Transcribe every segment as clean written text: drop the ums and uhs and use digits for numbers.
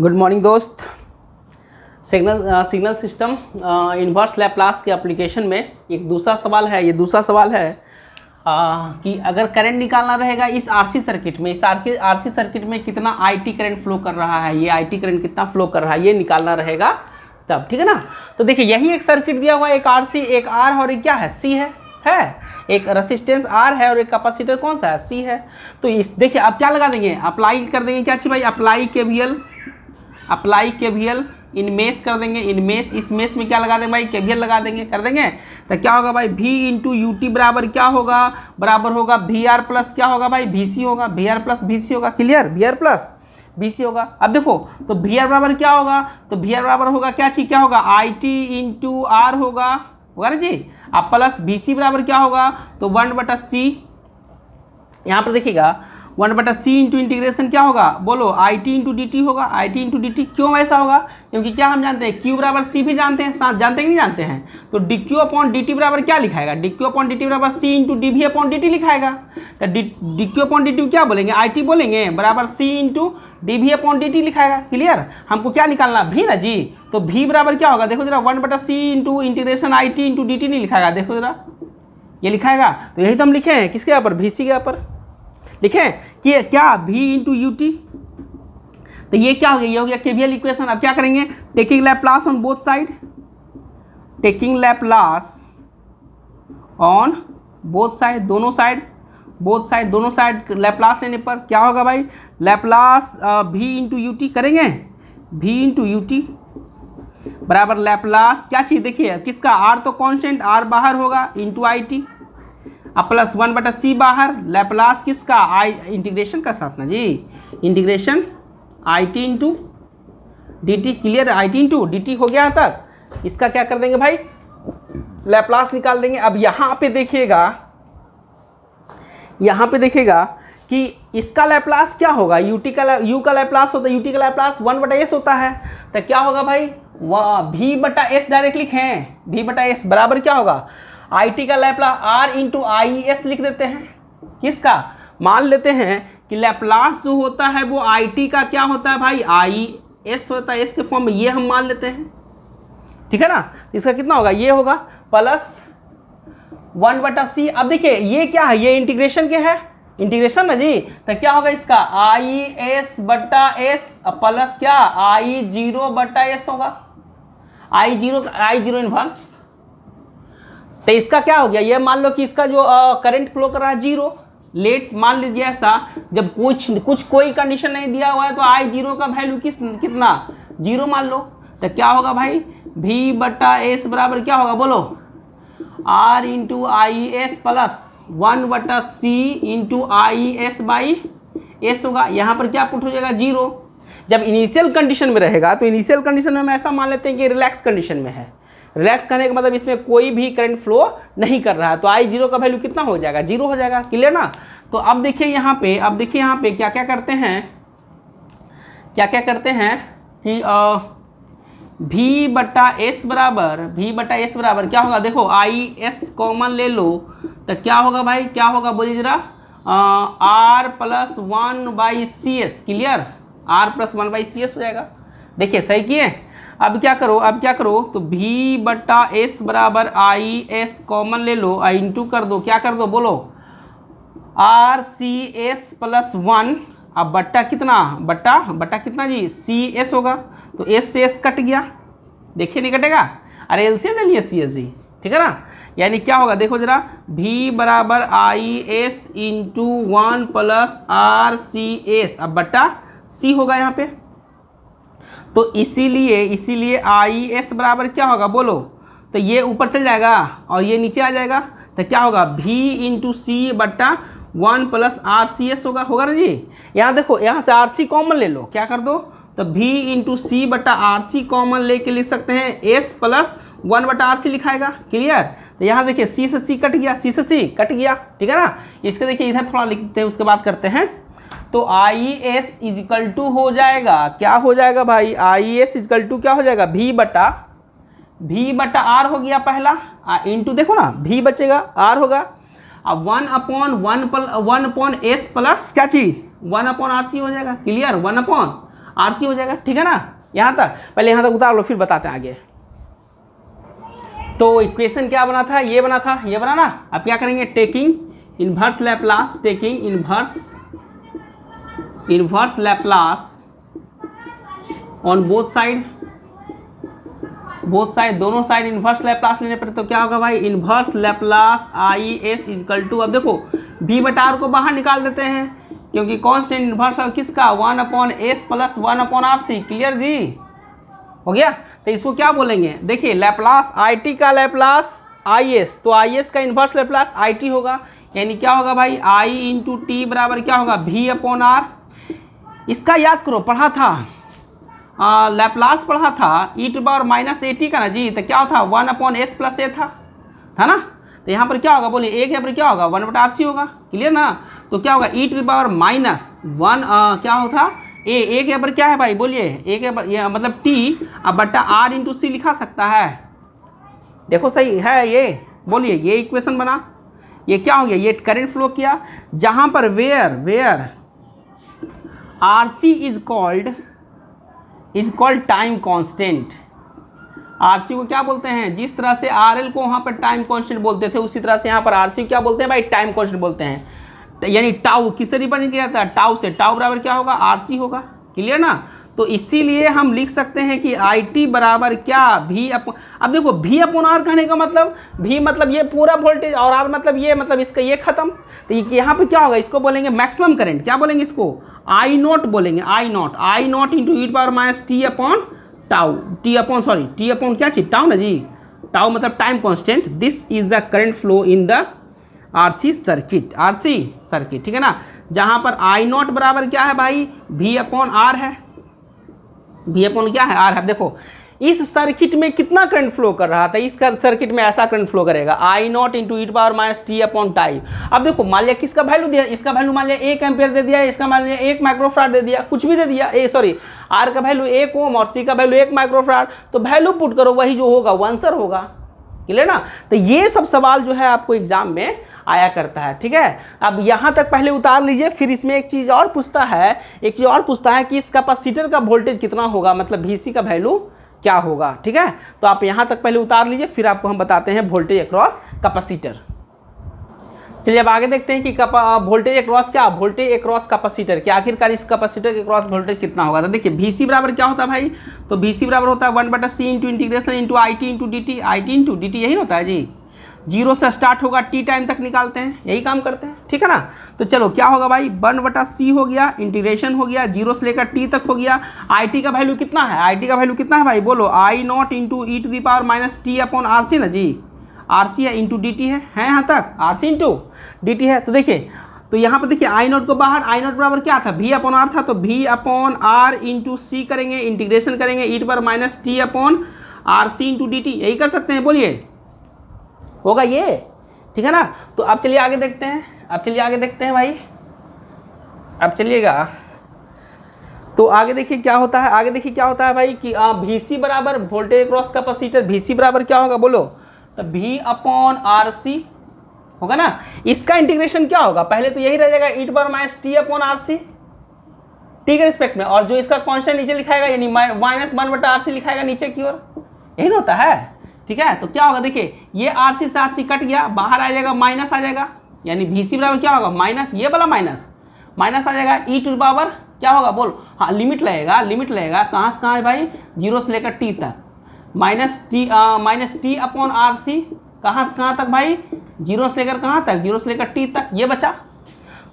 Good morning दोस्त। Signal system inverse Laplace के application में एक दूसरा सवाल है। ये दूसरा सवाल है कि अगर करंट निकालना रहेगा इस आरसी सर्किट में, इस आरसी सर्किट में कितना आईटी करंट फ्लो कर रहा है, ये आईटी करंट कितना फ्लो कर रहा है, ये निकालना रहेगा तब, ठीक है ना। तो देखिए यही एक सर्किट दिया हुआ है, एक आरसी, एक आर और एक क्या है, सी है एक रेसिस्टेंस आर है और एक कैपेसिटर कौन सा है, सी है। तो इस देखिए आप क्या लगा देंगे, अप्लाई कर देंगे क्या चीज़ भाई, अप्लाई केवीएल इन मेस कर देंगे, इन मेस, इस मेस में क्या लगा देंगे भाई, केवीएल लगा देंगे, कर देंगे। तो क्या होगा भाई, V इंटू यूटी बराबर क्या होगा, बराबर होगा VR प्लस क्या होगा भाई, VC होगा, VR प्लस VC होगा, क्लियर, VR प्लस VC होगा। अब देखो तो VR बराबर क्या होगा, तो VR बराबर होगा क्या चीज़, क्या होगा, IT इंटू आर होगा ना जी। अब प्लस VC बराबर क्या होगा, तो 1/C, यहाँ पर देखिएगा 1/C इंटू इंटीग्रेशन क्या होगा, बोलो IT इंटू dt होगा, IT इंटू dt। क्यों ऐसा होगा, क्योंकि क्या हम जानते हैं Q बराबर C भी जानते हैं, साथ जानते हैं कि नहीं जानते हैं। तो dq अपॉन dt बराबर क्या लिखाएगा, dq अपॉन dt बराबर C into dv upon dt लिखाएगा। तो dq अपॉन dt क्या बोलेंगे, IT बोलेंगे, बराबर C into dv upon dt लिखाएगा, क्लियर। हमको क्या निकालना, v ना जी। तो v बराबर क्या होगा, देखो जरा 1/C into integration IT into dt नहीं लिखाएगा, देखो जरा ये लिखाएगा। तो यही तो हम लिखे हैं, किसके यहाँ पर, VC के यहाँ पर लिखें कि क्या V इंटू यूटी। तो ये क्या हो गया, ये हो गया केवीएल इक्वेशन। अब क्या करेंगे, taking Laplace on both side, taking Laplace on both side, दोनों साइड लैप्लास लेने पर क्या होगा भाई, लैप्लास V इंटू यूटी करेंगे, V इंटू यूटी बराबर लैप्लास क्या चीज़, देखिए किसका, R तो कांस्टेंट, R बाहर होगा इंटू IT, अब प्लस 1/C बाहर, लैप्लास किसका, इंटीग्रेशन का साथ ना जी, integration IT into dt, clear, IT into dt हो गया तक। इसका क्या कर देंगे भाई, लैप्लास निकाल देंगे। अब यहाँ पे देखिएगा कि इसका लैप्लास क्या होगा, U का लैप्लास होता है, UT का लैप्लास 1/S होता है। तो क्या होगा भाई, V/S डायरेक्ट लिखें, V/S बराबर क्या होगा, IT का लैप्लास R इंटू IS लिख देते हैं, किसका, मान लेते हैं कि लैप्लास जो होता है वो IT का क्या होता है भाई, IS होता है, इसके फॉर्म में ये हम मान लेते हैं, ठीक है ना। इसका कितना होगा, ये होगा प्लस 1/C। अब देखिए ये क्या है, ये इंटीग्रेशन के है, इंटीग्रेशन ना जी। तो क्या होगा इसका, IS/S प्लस क्या, I0/S होगा, I0 इनवर्स। तो इसका क्या हो गया, ये मान लो कि इसका जो करंट फ्लो कर रहा है 0, लेट मान लीजिए ऐसा, जब कोई कंडीशन नहीं दिया हुआ है तो I0 का वैल्यू कितना 0 मान लो। तो क्या होगा भाई, V/S बराबर क्या होगा, बोलो R into IS plus 1/C into IS/S होगा। यहाँ पर क्या पुट हो जाएगा, 0। जब इनिशियल कंडीशन में रहेगा तो इनिशियल कंडीशन में हम ऐसा मान लेते हैं कि रिलैक्स कंडीशन में है। रिलैक्स करने का मतलब इसमें कोई भी करंट फ्लो नहीं कर रहा है, तो I0 का वैल्यू कितना हो जाएगा, 0 हो जाएगा, क्लियर ना। तो अब देखिए यहाँ पे क्या क्या करते हैं कि V/S बराबर क्या होगा, देखो IS कॉमन ले लो, तो क्या होगा भाई, क्या होगा बोलिए जरा, R plus 1/CS, clear, R plus 1/CS हो जाएगा। देखिए सही किए। अब क्या करो, तो V/S बराबर IS कॉमन ले लो, इंटू कर दो, क्या कर दो, बोलो RCS प्लस 1, अब बट्टा कितना जी, CS होगा। तो S से S कट गया, देखिए नहीं कटेगा, अरे एलसीएम ले लिए CS जी, ठीक है ना। यानी क्या होगा, देखो जरा, V बराबर IS इंटू 1 प्लस RCS, अब बट्टा C होगा यहाँ पे। तो इसीलिए IS बराबर क्या होगा, बोलो, तो ये ऊपर चल जाएगा और ये नीचे आ जाएगा। तो क्या होगा, V into C/1 plus RCS होगा ना जी। यहाँ देखो, यहाँ से RC कॉमन ले लो, क्या कर दो, तो V इंटू C/RC कॉमन लेके लिख सकते हैं, S प्लस 1/RC लिखाएगा, क्लियर। तो यहाँ देखिए C से C कट गया, ठीक है ना। इसके देखिए इधर थोड़ा लिखते हैं, उसके बाद करते हैं। तो IS इजिकल टू हो जाएगा, क्या हो जाएगा भाई, IS इजिकल टू क्या हो जाएगा, V/R हो गया पहला, इंटू देखो ना V बचेगा, R होगा, अब 1/S प्लस क्या चीज़ 1/RC हो जाएगा, क्लियर, 1/R RC हो जाएगा, ठीक है ना। यहाँ तक, पहले यहाँ तक उतार लो फिर बताते हैं आगे। तो इक्वेशन क्या बना था, ये बना था, ये बना ना। अब क्या करेंगे, taking inverse Laplace, taking inverse Laplace on both side, दोनों साइड इनवर्स लैप्लास लेने पर तो क्या होगा भाई, inverse Laplace IS equal to, अब देखो V बटा R को बाहर निकाल देते हैं क्योंकि कांस्टेंट इनवर्स है किसका, 1/s प्लस 1/RC। क्लियर जी, हो गया। तो इसको क्या बोलेंगे, देखिए लैप्लास IT का लैप्लास IS, तो IS का इनवर्स लैप्लास IT होगा, यानी क्या होगा भाई, I इंटू टी बराबर क्या होगा, V/R। इसका याद करो, पढ़ा था लैप्लास पढ़ा था e⁻−at का ना जी, तो क्या था 1/s प्लस a था ना। तो यहाँ पर क्या होगा बोलिए, एक यहाँ पर क्या होगा 1/RC होगा। क्लियर ना। तो क्या होगा e⁻−1 क्या होता एक यहाँ पर क्या है भाई बोलिए, एक ये मतलब t अब बटा r इंटू सी लिखा सकता है। देखो सही है ये, बोलिए ये इक्वेशन बना, ये क्या हो गया, ये करंट फ्लो किया जहाँ पर where RC is called time constant. RC को क्या बोलते हैं, जिस तरह से RL को वहाँ पर टाइम कांस्टेंट बोलते थे उसी तरह से यहाँ पर RC क्या बोलते हैं भाई, टाइम कांस्टेंट बोलते हैं। यानी टाउ किससे रिप्रेजेंट किया जाता है, टाउ से, टाउ बराबर क्या होगा, RC होगा। क्लियर ना। तो इसीलिए हम लिख सकते हैं कि IT बराबर क्या, अब देखो V/R कहने का मतलब, V मतलब ये पूरा वोल्टेज और R मतलब ये, मतलब इसका ये खत्म। तो यहाँ पे क्या होगा, इसको बोलेंगे मैक्सिमम करंट, क्या बोलेंगे इसको, I0 बोलेंगे, I0 इंटू t अपॉन क्या चीज, टाउ ना जी, टाउ मतलब time constant. This is the current flow in the RC circuit, ठीक है ना। जहाँ पर I0 बराबर क्या है भाई, V/R है, V/ क्या है, R है। देखो इस सर्किट में कितना करंट फ्लो कर रहा था, इस सर्किट में ऐसा करंट फ्लो करेगा I0 इंटू e⁻t/टाइम। अब देखो मान लिया किसका वैल्यू दिया, इसका वैल्यू मान लिया 1 एम्पियर दे दिया, इसका मान लिया 1 माइक्रोफैराड दे दिया, कुछ भी दे दिया, R का वैल्यू 1 ओम और C का वैल्यू 1 माइक्रोफैराड, तो वैल्यू पुट करो वही जो होगा वो आंसर होगा। क्लियर ना। तो ये सब सवाल जो है आपको एग्जाम में आया करता है, ठीक है। अब यहाँ तक पहले उतार लीजिए, फिर इसमें एक चीज़ और पूछता है कि इस कैपेसिटर का वोल्टेज कितना होगा, मतलब VC का वैल्यू क्या होगा, ठीक है। तो आप यहाँ तक पहले उतार लीजिए, फिर आपको हम बताते हैं वोल्टेज अक्रॉस कैपेसिटर। चलिए अब आगे देखते हैं कि वोल्टेज अक्रॉस क्या, वोल्टेज अक्रॉस कैपेसिटर कि आखिरकार इस कैपेसिटर के अक्रॉस वोल्टेज कितना होगा। तो देखिए VC बराबर क्या होता है भाई, तो VC बराबर होता है 1/c into integration into IT into dt, यही होता है जी। 0 से स्टार्ट होगा, t टाइम तक निकालते हैं, यही काम करते हैं, ठीक है ना। तो चलो क्या होगा भाई, 1/c हो गया, इंटीग्रेशन हो गया, 0 से लेकर t तक हो गया। IT का वैल्यू कितना है, भाई बोलो, I0 इंटू e⁻t/RC ना जी, RC है इंटू dt है यहाँ तक, RC इंटू dt है। तो देखिए, तो यहाँ पर देखिए I0 को बाहर, I0 बराबर क्या था, V/R था, तो V/R इंटू C करेंगे, इंटीग्रेशन करेंगे e⁻t/RC इंटू dt, यही कर सकते हैं, बोलिए होगा ये, ठीक है ना। तो अब चलिए आगे देखते हैं, भाई अब चलिएगा। तो आगे देखिए क्या होता है, भाई कि VC बराबर वोल्टेज क्रॉस कैपेसिटर, VC बराबर क्या होगा बोलो, तो V/RC होगा ना। इसका इंटीग्रेशन क्या होगा, पहले तो यही रह जाएगा e⁻t/RC t के रिस्पेक्ट में, और जो इसका कांस्टेंट नीचे लिखाएगा यानी -1/RC लिखाएगा नीचे की ओर, यही होता है, ठीक है। तो क्या होगा देखिए, ये RC से RC कट गया, बाहर आ जाएगा, माइनस आ जाएगा, यानी VC बराबर क्या होगा, माइनस, ये वाला माइनस आ जाएगा, e⁻ क्या होगा बोल, हाँ लिमिट लगेगा, कहाँ से कहाँ है भाई, 0 से लेकर t तक, -t/RC, कहाँ से कहाँ तक भाई, 0 से लेकर कहाँ तक, 0 से लेकर t तक, ये बचा।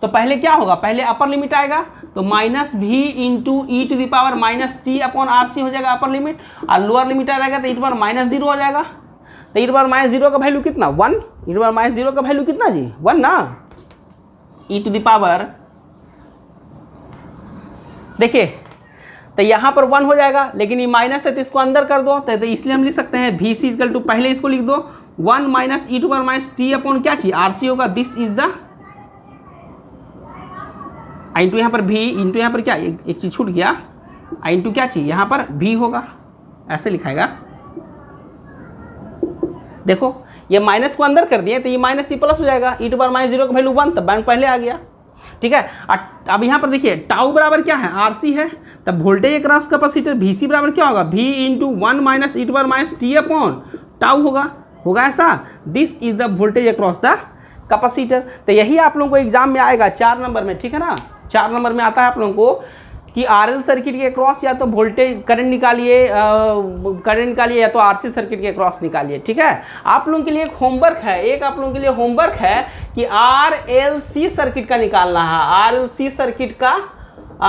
तो पहले क्या होगा, पहले अपर लिमिट आएगा, तो -v इंटू e⁻t/RC हो जाएगा अपर लिमिट, और लोअर लिमिट आ जाएगा तो e⁻0 हो जाएगा। तो e⁻0 का वैल्यू कितना, 1, e⁻0 का वैल्यू कितना जी, 1 ना, e⁻, देखिए तो यहाँ पर 1 हो जाएगा, लेकिन ये माइनस है तो इसको अंदर कर दो, तो इसलिए हम लिख सकते हैं VC इक्वल टू, पहले इसको लिख दो 1 माइनस e⁻t क्या चीज, RC होगा। दिस इज द इंटू यहाँ पर V इंटू यहाँ पर क्या, एक चीज छूट गया, इंटू क्या चीज, यहाँ पर V होगा, ऐसे लिखाएगा। देखो ये माइनस को अंदर कर दिए तो ये माइनस ही प्लस हो जाएगा, e⁻0 का वैल्यू 1, तब बैंक पहले आ गया, ठीक है। अब यहाँ पर देखिए टाउ बराबर क्या है, RC है, तब वोल्टेज अक्रॉस कैपेसिटर VC बराबर क्या होगा, V into 1 minus e to power minus t upon tau होगा ऐसा। This is the voltage across the capacitor. तो यही आप लोगों को एग्जाम में आएगा 4 नंबर में, ठीक है ना। 4 नंबर में आता है आप लोगों को कि RL सर्किट के क्रॉस या तो वोल्टेज करंट निकालिए या तो RC सर्किट के क्रॉस निकालिए, ठीक है। आप लोगों के लिए एक होमवर्क है, आप लोगों के लिए होमवर्क है कि RLC सर्किट का निकालना है, RLC सर्किट का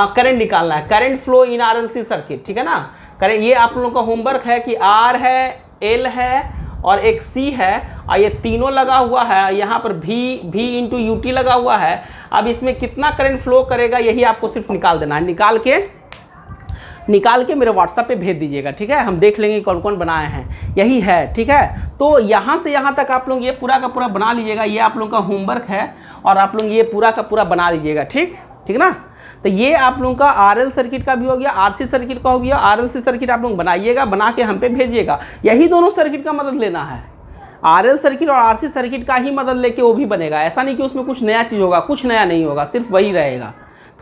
करंट निकालना है, current flow in RLC circuit, ठीक है ना। करंट, ये आप लोगों का होमवर्क है कि R है, L है और एक C है और ये तीनों लगा हुआ है, यहाँ पर V इंटू UT लगा हुआ है। अब इसमें कितना करंट फ्लो करेगा यही आपको सिर्फ निकाल देना है, निकाल के मेरे व्हाट्सएप पे भेज दीजिएगा, ठीक है। हम देख लेंगे कौन कौन बनाए हैं, यही है, ठीक है। तो यहाँ से यहाँ तक आप लोग ये पूरा का पूरा बना लीजिएगा, ये आप लोगों का होमवर्क है और आप लोग ये पूरा का पूरा बना लीजिएगा, ठीक ना। तो ये आप लोगों का RL सर्किट का भी हो गया, RC सर्किट का हो गया। RLC सर्किट आप लोग बनाइएगा, बना के हम पे भेजिएगा। यही दोनों सर्किट का मदद लेना है, RL सर्किट और RC सर्किट का ही मदद लेके वो भी बनेगा। ऐसा नहीं कि उसमें कुछ नया चीज़ होगा, कुछ नया नहीं होगा, सिर्फ वही रहेगा,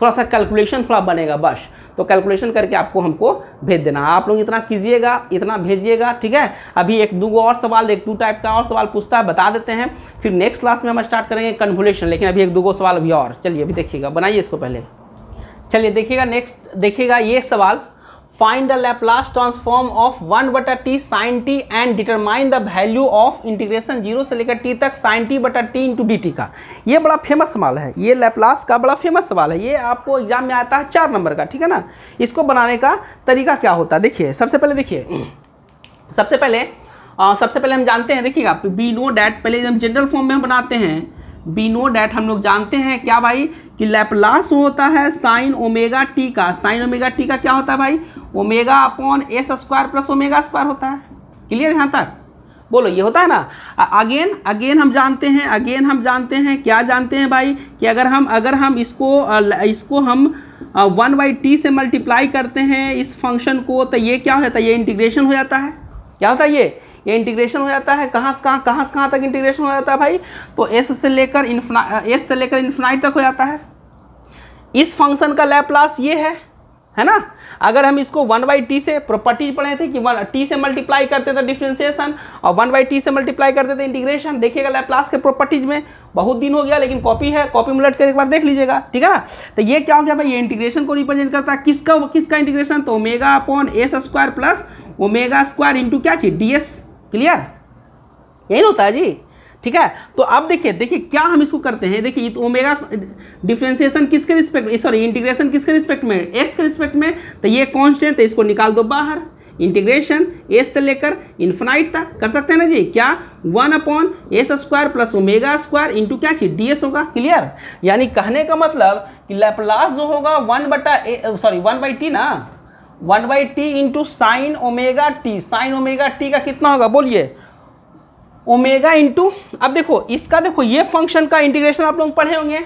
थोड़ा सा कैलकुलेशन थोड़ा बनेगा बस। तो कैलकुलेशन करके आपको हमको भेज देना, आप लोग इतना कीजिएगा, इतना भेजिएगा, ठीक है। अभी 1-2 और सवाल, 1-2 टाइप का और सवाल पूछता है, बता देते हैं, फिर नेक्स्ट क्लास में हम स्टार्ट करेंगे कन्वोल्यूशन। लेकिन अभी 1-2 सवाल अभी और, चलिए अभी देखिएगा, बनाइए इसको पहले। चलिए देखिएगा, नेक्स्ट देखिएगा ये सवाल, find the Laplace transform of 1/t sin t and determine the value of integration 0 से लेकर t तक sin t/t इंटू dt का। ये बड़ा फेमस सवाल है, ये लैप्लास का बड़ा फेमस सवाल है, ये आपको एग्जाम में आता है 4 नंबर का, ठीक है ना। इसको बनाने का तरीका क्या होता है, देखिए सबसे पहले देखिए, सबसे पहले हम जानते हैं, देखिएगा वी नो डैट, पहले हम जनरल फॉर्म में हम बनाते हैं, वी नो डैट हम लोग जानते हैं क्या भाई कि लैप्लास होता है साइन ओमेगा टी का। साइन ओमेगा टी का क्या होता है भाई, omega upon S square plus omega square होता है। क्लियर यहाँ तक, बोलो ये होता है ना। अगेन हम जानते हैं, क्या जानते हैं भाई कि अगर हम इसको हम 1/t से मल्टीप्लाई करते हैं इस फंक्शन को, तो ये क्या हो जाता है, ये इंटीग्रेशन हो जाता है। क्या होता है ये इंटीग्रेशन हो जाता है। कहाँ से कहाँ तक इंटीग्रेशन हो जाता है भाई, तो s से लेकर इन्फिनाइट तक हो जाता है। इस फंक्शन का लैप्लास ये है ना। अगर हम इसको 1/t से प्रॉपर्टीज पढ़े थे कि t से मल्टीप्लाई करते थे डिफरेंशिएशन और 1/t से मल्टीप्लाई करते थे इंटीग्रेशन। देखिएगा लैप्लास के प्रॉपर्टीज में, बहुत दिन हो गया लेकिन कॉपी है, कॉपी में उलट कर एक बार देख लीजिएगा, ठीक है ना। तो ये क्या हो गया भाई, ये इंटीग्रेशन को रिप्रेजेंट करता है, किसका इंटीग्रेशन, तो omega upon S square plus omega square into क्या चीज, ds। क्लियर, यही होता है जी, ठीक है। तो अब देखिए क्या हम इसको करते हैं, देखिए तो ओमेगा डिफरेंशिएशन किसके रिस्पेक्ट में, सॉरी इंटीग्रेशन किसके रिस्पेक्ट में, एस के रिस्पेक्ट में। तो ये कांस्टेंट है, इसको निकाल दो बाहर। इंटीग्रेशन एस से लेकर इन्फिनाइट तक कर सकते हैं ना जी, क्या 1/s square plus omega square into क्या चीज, ds होगा। क्लियर, यानी कहने का मतलब कि लैप्लास जो होगा 1/t ना, 1/t into sine omega T. Sine omega T का कितना होगा बोलिए, ओमेगा इंटू, अब देखो इसका, देखो ये फंक्शन का इंटीग्रेशन आप लोग पढ़े होंगे,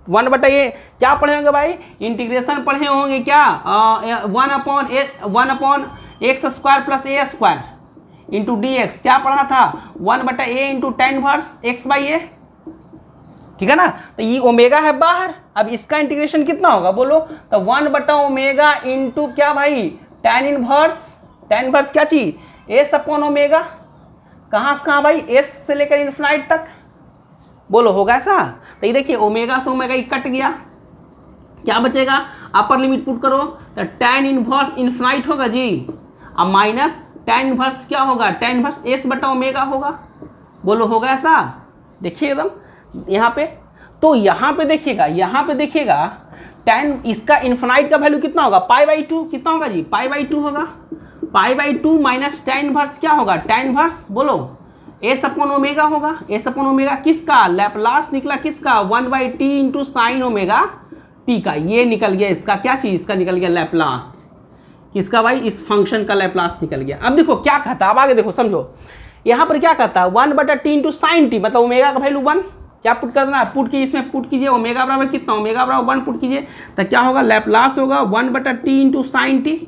1/a क्या पढ़े होंगे भाई, इंटीग्रेशन पढ़े होंगे क्या, 1/x square plus a square into dx। क्या पढ़ा था, 1/a into tan inverse x/a, ठीक है ना। तो ये ओमेगा है बाहर, अब इसका इंटीग्रेशन कितना होगा बोलो, तो 1/ओमेगा इंटू क्या भाई, tan इनवर्स क्या चीज, s अपॉन ओमेगा। कहाँ से कहाँ भाई, s से लेकर इन्फिनाइट तक, बोलो होगा ऐसा। तो ये देखिए ओमेगा से ओमेगा कट गया, क्या बचेगा, अपर लिमिट पुट करो तो tan इनवर्स इन्फिनाइट होगा जी, अब माइनस tan इनवर्स क्या होगा, tan इनवर्स s/ओमेगा होगा। बोलो होगा ऐसा, देखिए एकदम यहाँ पे। तो यहाँ पे देखिएगा tan, इसका इन्फिनाइट का वैल्यू कितना होगा, π/2 कितना होगा जी, π/2 होगा। π/2 माइनस tan इनवर्स क्या होगा, tan इनवर्स बोलो s/ओमेगा होगा। s/ओमेगा किसका, लैप्लास निकला किसका, 1/t into sine omega t का। ये निकल गया इसका क्या चीज, इसका निकल गया लैप्लास, किसका भाई, इस फंक्शन का लैप्लास निकल गया। अब देखो क्या कहता है, अब आगे देखो समझो, यहाँ पर क्या कहता है, 1/t इंटू साइन टी, मतलब ओमेगा का वैल्यू 1, क्या पुट करना है, पुट कीजिए, इसमें पुट कीजिए, ओमेगा बराबर कितना, ओमेगा बराबर 1 पुट कीजिए, तो क्या होगा, लैप्लास होगा 1/t इंटू साइन टी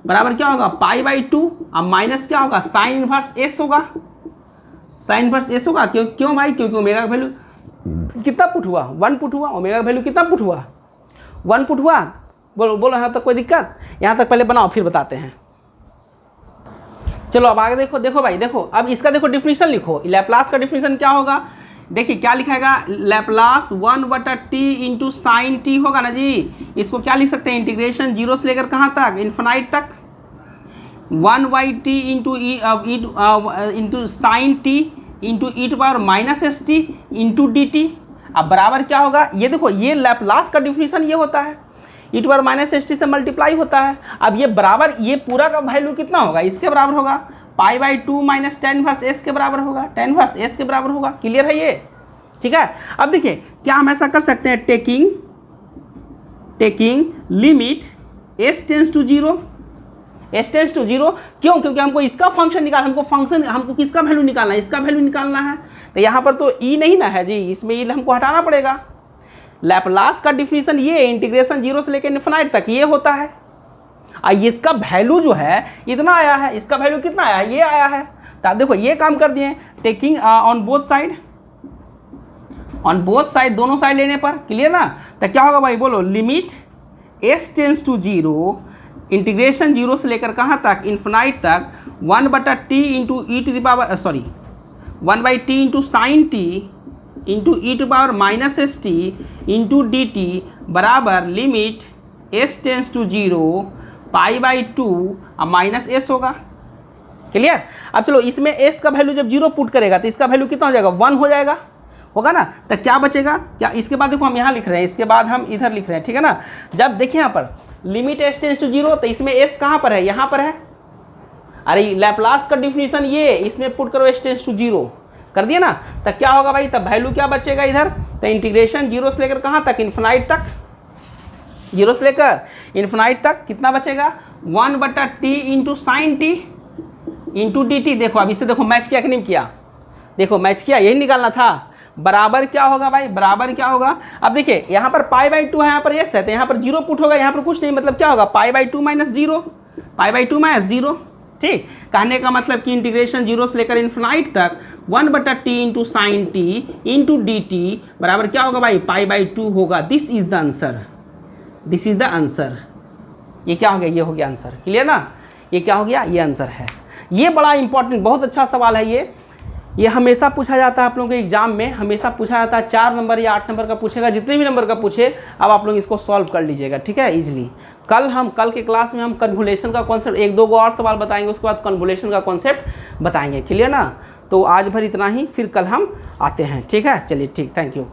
बराबर क्या होगा, π/2, अब माइनस क्या होगा, साइन इनवर्स s होगा। साइन इनवर्स s होगा, क्यों भाई, क्योंकि ओमेगा का वैल्यू कितना पुट हुआ, 1 पुट हुआ, ओमेगा का वैल्यू कितना पुट हुआ, 1 पुट हुआ। बोलो यहाँ तक कोई दिक्कत, यहाँ तक पहले बनाओ फिर बताते हैं। चलो अब आगे देखो, देखो भाई देखो, अब इसका देखो डिफिनीशन लिखो, लैप्लास का डिफिनीशन क्या होगा, देखिए क्या लिखाएगा, Laplace 1/t into sine T होगा ना जी। इसको क्या लिख सकते हैं, इंटीग्रेशन 0 से लेकर कहाँ तक, इन्फिनाइट तक, 1/t into sine T into e⁻ st into dt। अब बराबर क्या होगा, ये देखो ये लैप्लास का डिफिनीशन ये होता है, e⁻st से मल्टीप्लाई होता है। अब ये बराबर, ये पूरा का वैल्यू कितना होगा, इसके बराबर होगा, π/2 माइनस tan इनवर्स s के बराबर होगा, tan इनवर्स s के बराबर होगा। क्लियर है ये, ठीक है। अब देखिए क्या हम ऐसा कर सकते हैं, taking limit s tends to 0, s tends to 0, क्यों, क्योंकि हमको इसका फंक्शन निकालना, हमको किसका वैल्यू निकालना है, इसका वैल्यू निकालना है। तो यहाँ पर तो e नहीं ना है जी, इसमें e हमको हटाना पड़ेगा। लैप्लास का डिफिनीशन ये इंटीग्रेशन 0 से लेकर इन्फिनाइट तक ये होता है, और इसका वैल्यू जो है इतना आया है, इसका वैल्यू कितना आया है, ये आया है। तो आप देखो ये काम कर दिए, टेकिंग ऑन बोथ साइड, दोनों साइड लेने पर। क्लियर ना, तो क्या होगा भाई बोलो, limit s tends to 0, integration 0 से लेकर कहाँ तक, इन्फिनाइट तक, 1/t into e⁻, 1/t into sine T into e⁻ st into dt बराबर limit s tends to 0 π/2 minus s होगा। क्लियर। अब चलो इसमें s का वैल्यू जब 0 पुट करेगा तो इसका वैल्यू कितना हो जाएगा, 1 हो जाएगा, होगा ना। तो क्या बचेगा, क्या इसके बाद देखो हम यहाँ लिख रहे हैं, इसके बाद हम इधर लिख रहे हैं, ठीक है ना। जब देखिए यहाँ पर लिमिट s टेंस टू 0, तो इसमें s कहाँ पर है, यहाँ पर है। अरे लैप्लास का डिफिनीशन ये, इसमें पुट करो s टेंस टू 0 कर दिया ना, तब क्या होगा भाई, तब वैल्यू क्या बचेगा इधर, तो इंटीग्रेशन 0 से लेकर कहाँ तक, इन्फिनाइट तक, 0 से लेकर इन्फिनाइट तक कितना बचेगा, 1/t into sine T into dt। देखो अब इससे देखो मैच किया कि नहीं किया, देखो मैच किया, यही निकालना था। बराबर क्या होगा भाई, बराबर क्या होगा, अब देखिए यहाँ पर π/2 है, यहाँ पर s है, तो यहाँ पर 0 पुट होगा, यहाँ पर कुछ नहीं, मतलब क्या होगा, π/2 माइनस 0, π/2 माइनस 0। ठीक, कहने का मतलब कि इंटीग्रेशन 0 से लेकर इन्फिनाइट तक 1/t into sine T into dt बराबर क्या होगा भाई, π/2 होगा। This is the answer, this is the answer. ये क्या हो गया, ये हो गया आंसर। क्लियर ना, ये क्या हो गया, ये आंसर है। ये बड़ा इंपॉर्टेंट, बहुत अच्छा सवाल है ये हमेशा पूछा जाता है आप लोगों के एग्जाम में, हमेशा पूछा जाता है। 4 नंबर या 8 नंबर का पूछेगा, जितने भी नंबर का पूछे अब आप लोग इसको सॉल्व कर लीजिएगा, ठीक है, इजीली। कल के क्लास में हम कन्वोल्यूशन का कॉन्सेप्ट 1-2 और सवाल बताएंगे, उसके बाद कन्वोल्यूशन का कॉन्सेप्ट बताएंगे। क्लियर ना, तो आज भर इतना ही, फिर कल हम आते हैं, ठीक है, चलिए ठीक, थैंक यू।